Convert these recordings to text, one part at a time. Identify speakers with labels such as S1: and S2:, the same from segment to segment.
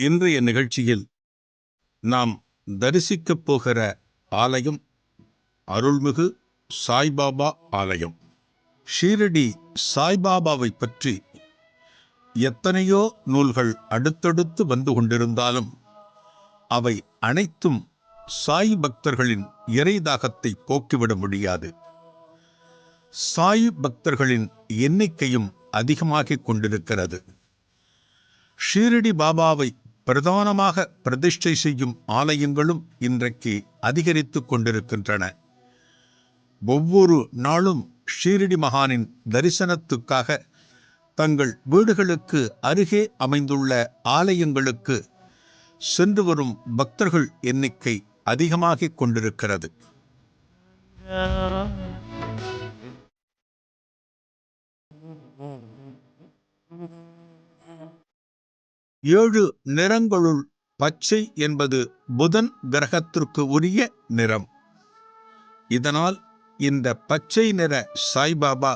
S1: இன்றைய நிகழ்ச்சியில் நாம் தரிசிக்கப் போகிற ஆலயம் அருள்மிகு சாய்பாபா ஆலயம். ஷீரடி சாய்பாபாவை பற்றி எத்தனையோ நூல்கள் அடுத்தடுத்து வந்து கொண்டிருந்தாலும் அவை அனைத்தும் சாய் பக்தர்களின் இறை தாகத்தை போக்கிவிட முடியாது. சாய் பக்தர்களின் எண்ணிக்கையும் அதிகமாகிக் கொண்டிருக்கிறது. ஷீரடி பாபாவை பிரதானமாக பிரதிஷ்டை செய்யும் ஆலயங்களும் இன்றைக்கு அதிகரித்துக் கொண்டிருக்கின்றன. ஒவ்வொரு நாளும் ஷீரடி மகானின் தரிசனத்துக்காக தங்கள் வீடுகளுக்கு அருகே அமைந்துள்ள ஆலயங்களுக்கு சென்று வரும் பக்தர்கள் எண்ணிக்கை அதிகமாகிக் கொண்டிருக்கிறது. ஏழு நிறங்களுள் பச்சை என்பது புதன் கிரகத்திற்கு உரிய நிறம். இதனால் இந்த பச்சை நிற சாய்பாபா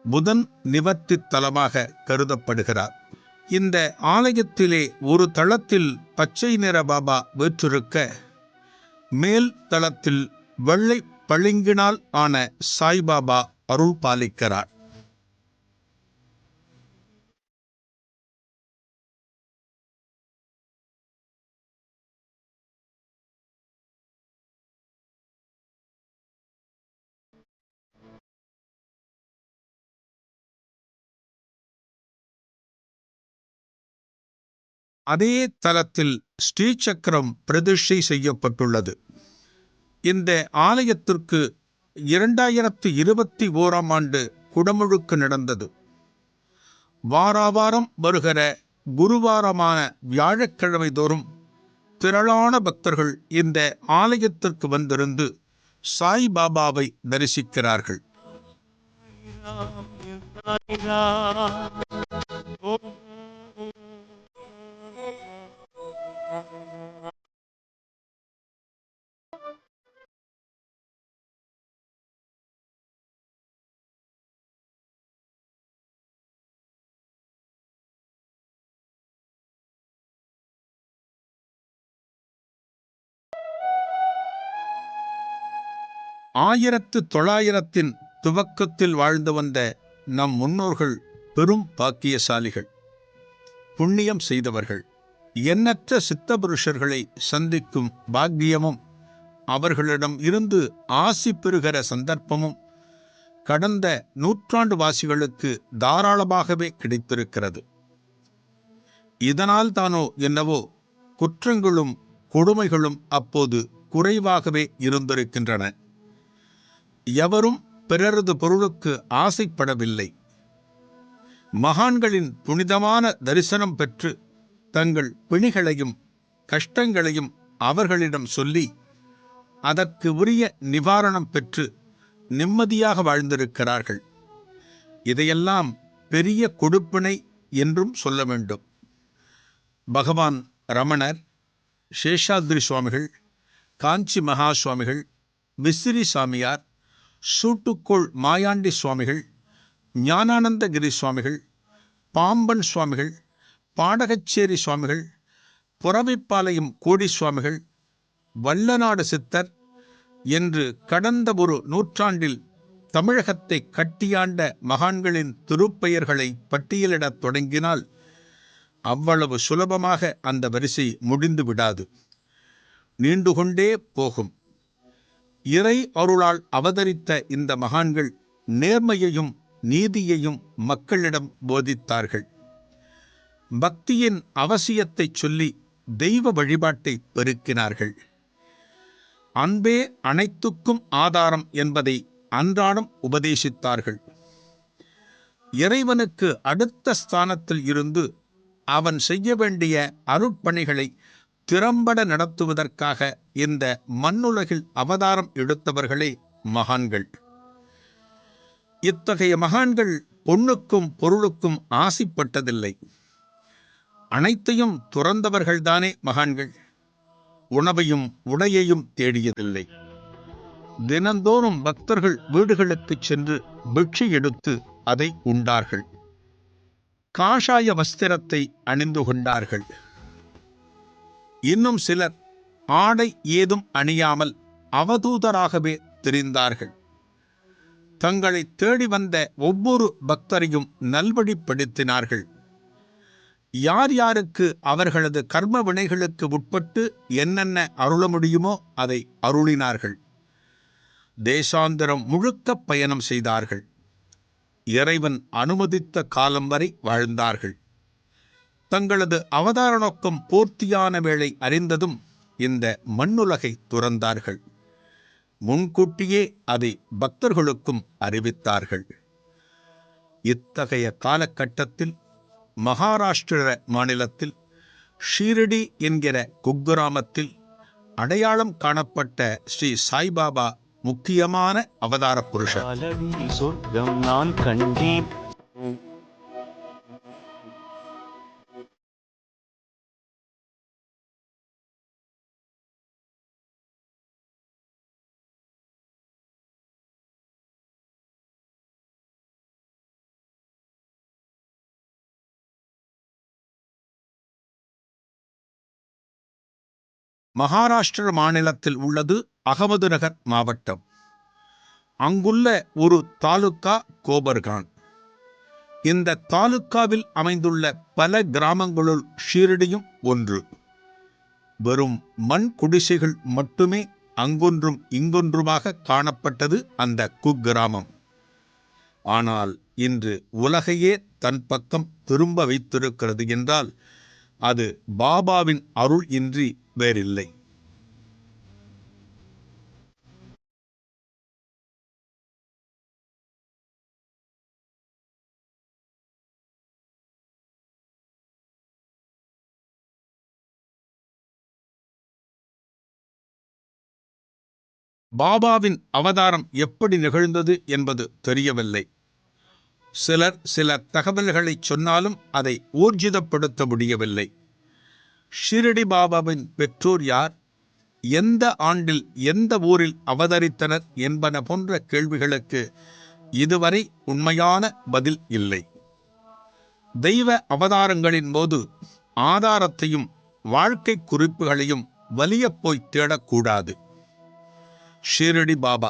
S1: புதன் நிவர்த்தி தலமாக கருதப்படுகிறார். இந்த ஆலயத்திலே ஒரு தளத்தில் பச்சை நிற பாபா வீற்றிருக்க, மேல் தளத்தில் வெள்ளை பளிங்கினால் ஆன சாய்பாபா அருள் பாலிக்கிறார். அதே தலத்தில் ஸ்ரீசக்கரம் பிரதிஷ்டை செய்யப்பட்டுள்ளது. இந்த ஆலயத்திற்கு 2021 குடமுழுக்கு நடந்தது. வாராவாரம் வருகிற குருவாரமான வியாழக்கிழமை தோறும் திரளான பக்தர்கள் இந்த ஆலயத்திற்கு வந்திருந்து சாய்பாபாவை தரிசிக்கிறார்கள். ஆயிரத்து 900 துவக்கத்தில் வாழ்ந்து வந்த நம் முன்னோர்கள் பெரும் பாக்கியசாலிகள், புண்ணியம் செய்தவர்கள். எண்ணற்ற சித்தபுருஷர்களை சந்திக்கும் பாக்கியமும் அவர்களிடம் இருந்து ஆசி பெறுகிற சந்தர்ப்பமும் கடந்த நூற்றாண்டு வாசிகளுக்கு தாராளமாகவே கிடைத்திருக்கிறது. இதனால் தானோ என்னவோ குற்றங்களும் கொடுமைகளும் அப்போது குறைவாகவே இருந்திருக்கின்றன. எவரும் பிறரது பொருளுக்கு ஆசைப்படவில்லை. மகான்களின் புனிதமான தரிசனம் பெற்று தங்கள் பிணிகளையும் கஷ்டங்களையும் அவர்களிடம் சொல்லி அதற்கு உரிய நிவாரணம் பெற்று நிம்மதியாக வாழ்ந்திருக்கிறார்கள். இதையெல்லாம் பெரிய கொடுப்பினை என்றும் சொல்ல வேண்டும். பகவான் ரமணர், சேஷாத்ரி சுவாமிகள், காஞ்சி மகா சுவாமிகள், விசிறி சாமியார், சூட்டுக்கோள் மாயாண்டி சுவாமிகள், ஞானானந்தகிரி சுவாமிகள், பாம்பன் சுவாமிகள், பாடகச்சேரி சுவாமிகள், புறவிப்பாளையம் கோடி சுவாமிகள், வல்லநாடு சித்தர் என்று கடந்த ஒரு நூற்றாண்டில் தமிழகத்தை கட்டியாண்ட மகான்களின் திருப்பெயர்களை பட்டியலிடத் தொடங்கினால் அவ்வளவு சுலபமாக அந்த வரிசை முடிந்து விடாது, நீண்டு கொண்டே போகும். இறை அருளால் அவதரித்த இந்த மகான்கள் நேர்மையையும் நீதியையும் மக்களிடம் போதித்தார்கள். பக்தியின் அவசியத்தை சொல்லி தெய்வ வழிபாட்டை பெருக்கினார்கள். அன்பே அனைத்துக்கும் ஆதாரம் என்பதை அன்றாடம் உபதேசித்தார்கள். இறைவனுக்கு அடுத்த ஸ்தானத்தில் இருந்து அவன் செய்ய வேண்டிய அருட்பணிகளை திறம்பட நடத்துவதற்காக இந்த மண்ணுலகில் அவதாரம் எடுத்தவர்களே மகான்கள். இத்தகைய மகான்கள் பொன்னுக்கும் பொருளுக்கும் ஆசைப்பட்டதில்லை. அனைத்தையும் துறந்தவர்கள்தானே மகான்கள். உணவையும் உடையையும் தேடியதில்லை. தினந்தோறும் பக்தர்கள் வீடுகளுக்கு சென்று பிட்சை எடுத்து அதை உண்டார்கள். காஷாய வஸ்திரத்தை அணிந்து கொண்டார்கள். இன்னும் சிலர் ஆடை ஏதும் அணியாமல் அவதூதராகவே தெரிந்தார்கள். தங்களை தேடி வந்த ஒவ்வொரு பக்தரையும் நல்வழிப்படுத்தினார்கள். யார் யாருக்கு அவர்களது கர்ம வினைகளுக்கு உட்பட்டு என்னென்ன அருள முடியுமோ அதை அருளினார்கள். தேசாந்திரம் முழுக்க பயணம் செய்தார்கள். இறைவன் அனுமதித்த காலம் வரை வாழ்ந்தார்கள். தங்களது அவதார நோக்கம் பூர்த்தியான வேளை அறிந்ததும் இந்த மண்ணுலகை துறந்தார்கள். முன்கூட்டியே அதை பக்தர்களுக்கும் அறிவித்தார்கள். இத்தகைய காலகட்டத்தில் மகாராஷ்டிர மாநிலத்தில் ஷீரடி என்கிற குக்கிராமத்தில் அடையாளம் காணப்பட்ட ஸ்ரீ சாய்பாபா முக்கியமான அவதார புருஷர்.
S2: சொர்க்கம் நான் கண்டேன்.
S1: மகாராஷ்டிர மாநிலத்தில் உள்ளது அகமதுநகர் மாவட்டம். அங்குள்ள ஒரு தாலுக்கா கோபர்கான். இந்த தாலுக்காவில் அமைந்துள்ள பல கிராமங்களுள் ஷீரடியும் ஒன்று. வெறும் மண் குடிசைகள் மட்டுமே அங்கொன்றும் இங்கொன்றுமாக காணப்பட்டது அந்த குக்கிராமம். ஆனால் இன்று உலகையே தன் பக்கம் திரும்ப வைத்திருக்கிறது என்றால் அது பாபாவின் அருள் இன்றி வேறில்லை. பாபாவின் அவதாரம் எப்படி நிகழ்ந்தது என்பது தெரியவில்லை. சிலர் சில தகவல்களை சொன்னாலும் அதை ஊர்ஜிதப்படுத்த முடியவில்லை. ஷிரடி பாபாவின் பெற்றோர் யார், எந்த ஆண்டில் எந்த ஊரில் அவதரித்தனர் என்பன போன்ற கேள்விகளுக்கு இதுவரை உண்மையான பதில் இல்லை. தெய்வ அவதாரங்களின் போது ஆதாரத்தையும் வாழ்க்கை குறிப்புகளையும் வலியப் போய் தேடக்கூடாது. ஷிரடி பாபா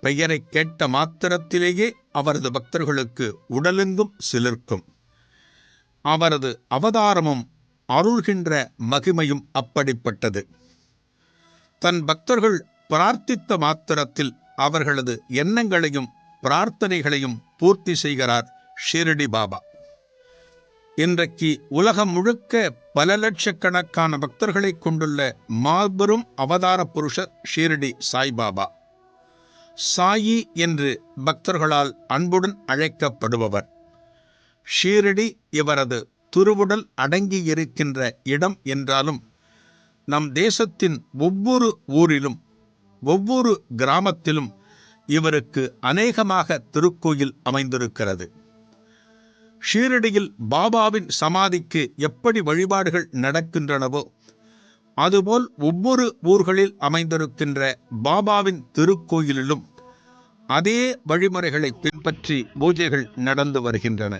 S1: பெயரை கேட்ட மாத்திரத்திலேயே அவரது பக்தர்களுக்கு உடலெங்கும் சிலிர்க்கும். அவரது அவதாரமும் அருள்கின்ற மகிமையும் அப்படிப்பட்டது. தன் பக்தர்கள் பிரார்த்தித்த மாத்திரத்தில் அவர்களது எண்ணங்களையும் பிரார்த்தனைகளையும் பூர்த்தி செய்கிறார் ஷிரடி பாபா. இன்றைக்கு உலகம் முழுக்க பல லட்சக்கணக்கான பக்தர்களை கொண்டுள்ள மாபெரும் அவதார புருஷர் ஷிரடி சாய்பாபா. சாயி என்று பக்தர்களால் அன்புடன் அழைக்கப்படுபவர். ஷீரடி இவரது திருவுடல் அடங்கியிருக்கின்ற இடம் என்றாலும் நம் தேசத்தின் ஒவ்வொரு ஊரிலும் ஒவ்வொரு கிராமத்திலும் இவருக்கு அநேகமாக திருக்கோயில் அமைந்திருக்கிறது. ஷீரடியில் பாபாவின் சமாதிக்கு எப்படி வழிபாடுகள் நடக்கின்றனவோ அதுபோல் ஒவ்வொரு ஊர்களில் அமைந்திருக்கின்ற பாபாவின் திருக்கோயிலிலும் அதே வழிமுறைகளை பின்பற்றி பூஜைகள் நடந்து வருகின்றன.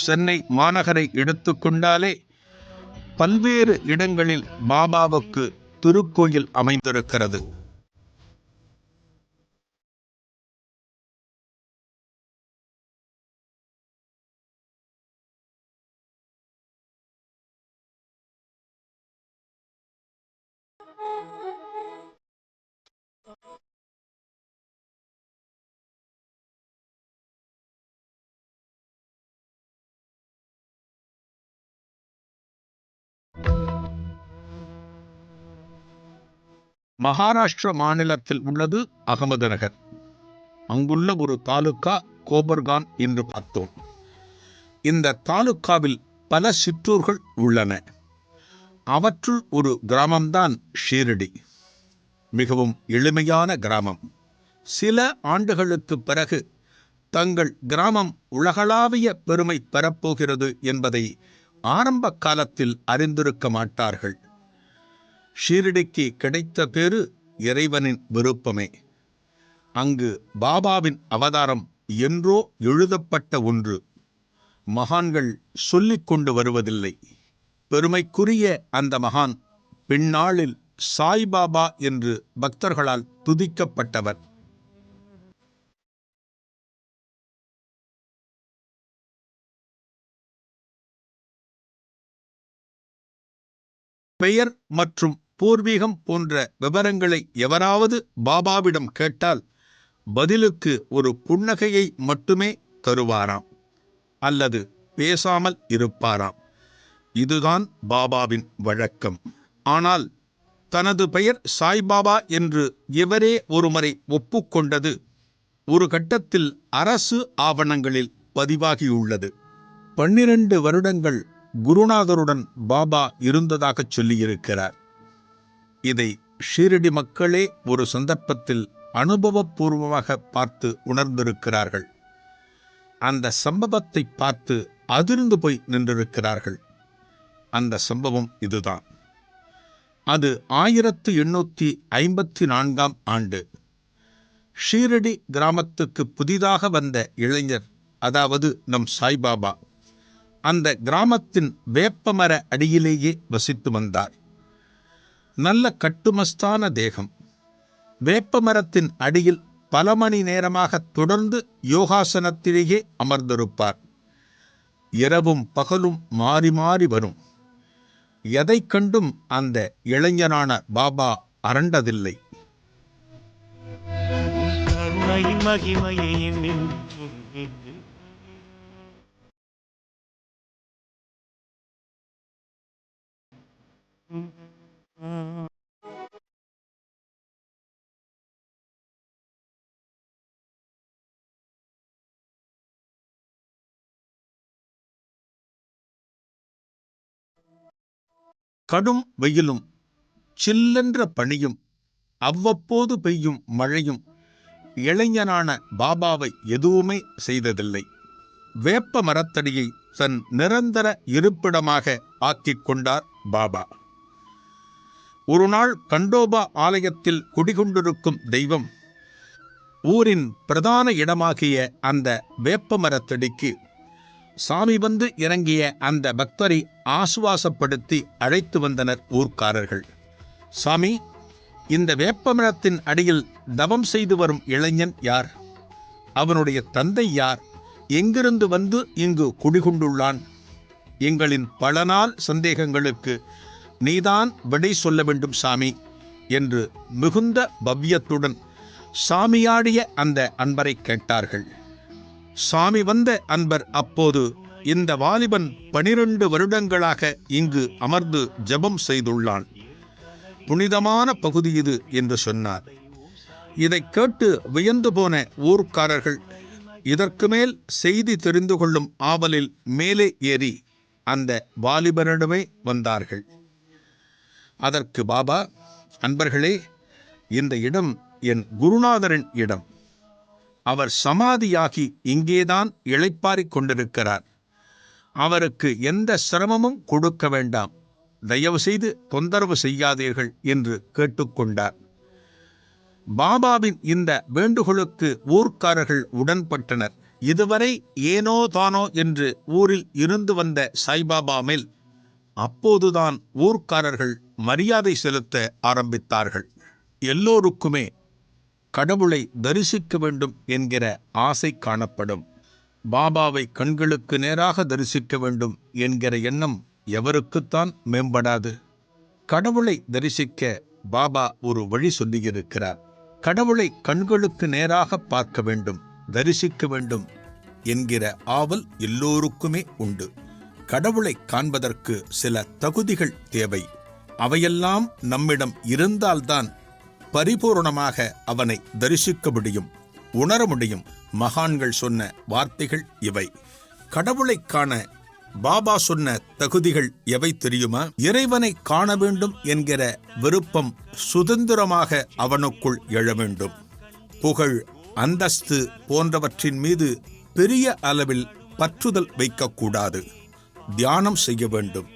S1: சென்னை மாநகரை எடுத்துக்கொண்டாலே பல்வேறு இடங்களில் பாபாவுக்கு திருக்கோயில் அமைந்திருக்கிறது. மகாராஷ்டிர மாநிலத்தில் உள்ளது அகமதுநகர். அங்குள்ள ஒரு தாலுக்கா கோபர்கான் என்று பார்த்தோம். இந்த தாலுக்காவில் பல சிற்றூர்கள் உள்ளன. அவற்றுள் ஒரு கிராமம்தான் ஷீரடி. மிகவும் எளிமையான கிராமம். சில ஆண்டுகளுக்கு பிறகு தங்கள் கிராமம் உலகளாவிய பெருமை பெறப்போகிறது என்பதை ஆரம்ப காலத்தில் அறிந்திருக்க மாட்டார்கள். ஷீரடிக்கு கிடைத்த பேரு இறைவனின் விருப்பமே. அங்கு பாபாவின் அவதாரம் என்றோ எழுதப்பட்ட ஒன்று. மகான்கள் சொல்லிக் கொண்டு வருவதில்லை, பெருமைக்குரிய அந்த மகான் பின்னாளில் சாய்பாபா என்று பக்தர்களால் துதிக்கப்பட்டவர். பெயர் மற்றும் பூர்வீகம் போன்ற விவரங்களை எவராவது பாபாவிடம் கேட்டால் பதிலுக்கு ஒரு புன்னகையை மட்டுமே தருவாராம், அல்லது பேசாமல் இருப்பாராம். இதுதான் பாபாவின் வழக்கம். ஆனால் தனது பெயர் சாய்பாபா என்று இவரே ஒருமுறை ஒப்புக்கொண்டது ஒரு கட்டத்தில் அரசு ஆவணங்களில் பதிவாகியுள்ளது. 12 வருடங்கள் குருநாதருடன் பாபா இருந்ததாகச் சொல்லியிருக்கிறார். இதை ஷீரடி மக்களே ஒரு சந்தர்ப்பத்தில் அனுபவபூர்வமாக பார்த்து உணர்ந்திருக்கிறார்கள். அந்த சம்பவத்தை பார்த்து அதிர்ந்து போய் நின்றிருக்கிறார்கள். அந்த சம்பவம் இதுதான். அது 1854ஆம் ஆண்டு. ஷீரடி கிராமத்துக்கு புதிதாக வந்த இளைஞர், அதாவது நம் சாய்பாபா, அந்த கிராமத்தின் வேப்பமர அடியிலேயே வசித்து வந்தார். நல்ல கட்டுமஸ்தான தேகம். வேப்பமரத்தின் அடியில் பல மணி நேரமாக தொடர்ந்து யோகாசனத்திலேயே அமர்ந்திருப்பார். இரவும் பகலும் மாறி மாறி வரும். எதை கண்டும் அந்த இளைஞனான பாபா அரண்டதில்லை. கடும் வெயிலும் சில்லென்ற பனியும் அவ்வப்போது பெய்யும் மழையும் இளைஞனான பாபாவை எதுவுமே செய்ததில்லை. வேப்ப மரத்தடியை தன் நிரந்தர இருப்பிடமாக ஆக்கிக் கொண்டார் பாபா. ஒரு நாள் கண்டோபா ஆலயத்தில் குடிகொண்டிருக்கும் தெய்வம் ஊரின் பிரதான இடமாகிய அந்த வேப்ப மரத்தடிக்கு சாமி வந்து இறங்கிய அந்த பக்தரை ஆசுவாசப்படுத்தி அழைத்து வந்தனர் ஊர்க்காரர்கள். சாமி, இந்த வேப்பமரத்தின் அடியில் தவம் செய்து வரும் இளைஞன் யார்? அவனுடைய தந்தை யார்? எங்கிருந்து வந்து இங்கு குடிகொண்டுள்ளான்? எங்களின் பல நாள் சந்தேகங்களுக்கு நீதான் விடை சொல்ல வேண்டும் சாமி என்று மிகுந்த பவ்யத்துடன் சாமியாடிய அந்த அன்பரை கேட்டார்கள். சாமி வந்த அன்பர் அப்போது, இந்த வாலிபன் 12 வருடங்களாக இங்கு அமர்ந்து ஜெபம் செய்துள்ளான். புனிதமான பகுதி இது என்று சொன்னார். இதை கேட்டு வியந்து போன ஊர்க்காரர்கள் இதற்கு மேல் செய்தி தெரிந்து கொள்ளும் ஆவலில் மேலே ஏறி அந்த வாலிபனிடமே வந்தார்கள். அதற்கு பாபா, அன்பர்களே, இந்த இடம் என் குருநாதரின் இடம். அவர் சமாதியாகி இங்கேதான் இளைப்பாறிக் கொண்டிருக்கிறார். அவருக்கு எந்த சிரமமும் கொடுக்க வேண்டாம். தயவு செய்து தொந்தரவு செய்யாதீர்கள் என்று கேட்டுக்கொண்டார். பாபாவின் இந்த வேண்டுகோளுக்கு ஊர்க்காரர்கள் உடன்பட்டனர். இதுவரை ஏனோ தானோ என்று ஊரில் இருந்து வந்த சாய்பாபா மேல் அப்போதுதான் ஊர்க்காரர்கள் மரியாதை செலுத்த ஆரம்பித்தார்கள். எல்லோருக்குமே கடவுளை தரிசிக்க வேண்டும் என்கிற ஆசை காணப்படும். பாபாவை கண்களுக்கு நேராக தரிசிக்க வேண்டும் என்கிற எண்ணம் எவருக்குத்தான் மேம்படாது? கடவுளை தரிசிக்க பாபா ஒரு வழி சொல்லியிருக்கிறார். கடவுளை கண்களுக்கு நேராக பார்க்க வேண்டும், தரிசிக்க வேண்டும் என்கிற ஆவல் எல்லோருக்குமே உண்டு. கடவுளை காண்பதற்கு சில தகுதிகள் தேவை. அவையெல்லாம் நம்மிடம் இருந்தால்தான் பரிபூர்ணமாக அவனை தரிசிக்க முடியும், உணர முடியும். மகான்கள் சொன்ன வார்த்தைகள் இவை. கடவுளை காண பாபா சொன்ன தகுதிகள் எவை தெரியுமா? இறைவனை காண வேண்டும் என்கிற விருப்பம் சுதந்திரமாக அவனுக்குள் எழ வேண்டும். புகழ், அந்தஸ்து போன்றவற்றின் மீது பெரிய அளவில் பற்றுதல் வைக்கக்கூடாது. தியானம் செய்ய வேண்டும்.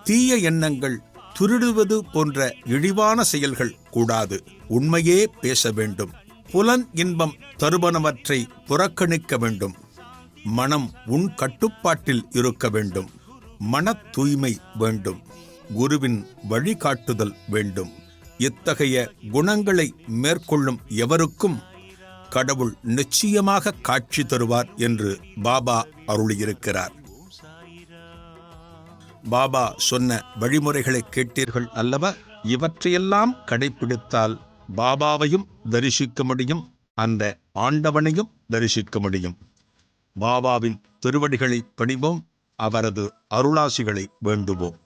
S1: தீய எண்ணங்கள், திருடுவது போன்ற இழிவான செயல்கள் கூடாது. உண்மையே பேச வேண்டும். புலன் இன்பம் தருவனவற்றை புறக்கணிக்க வேண்டும். மனம் உன் கட்டுப்பாட்டில் இருக்க வேண்டும். மன தூய்மை வேண்டும். குருவின் வழிகாட்டுதல் வேண்டும். இத்தகைய குணங்களை மேற்கொள்ளும் எவருக்கும் கடவுள் நிச்சயமாக காட்சி தருவார் என்று பாபா அருளியிருக்கிறார். பாபா சொன்ன வழிமுறைகளை கேட்டீர்கள் அல்லவா? இவற்றையெல்லாம் கடைபிடித்தால் பாபாவையும் தரிசிக்க முடியும், அந்த ஆண்டவனையும் தரிசிக்க முடியும். பாபாவின் திருவடிகளை பணிவோம், அவரது அருளாசிகளை வேண்டுவோம்.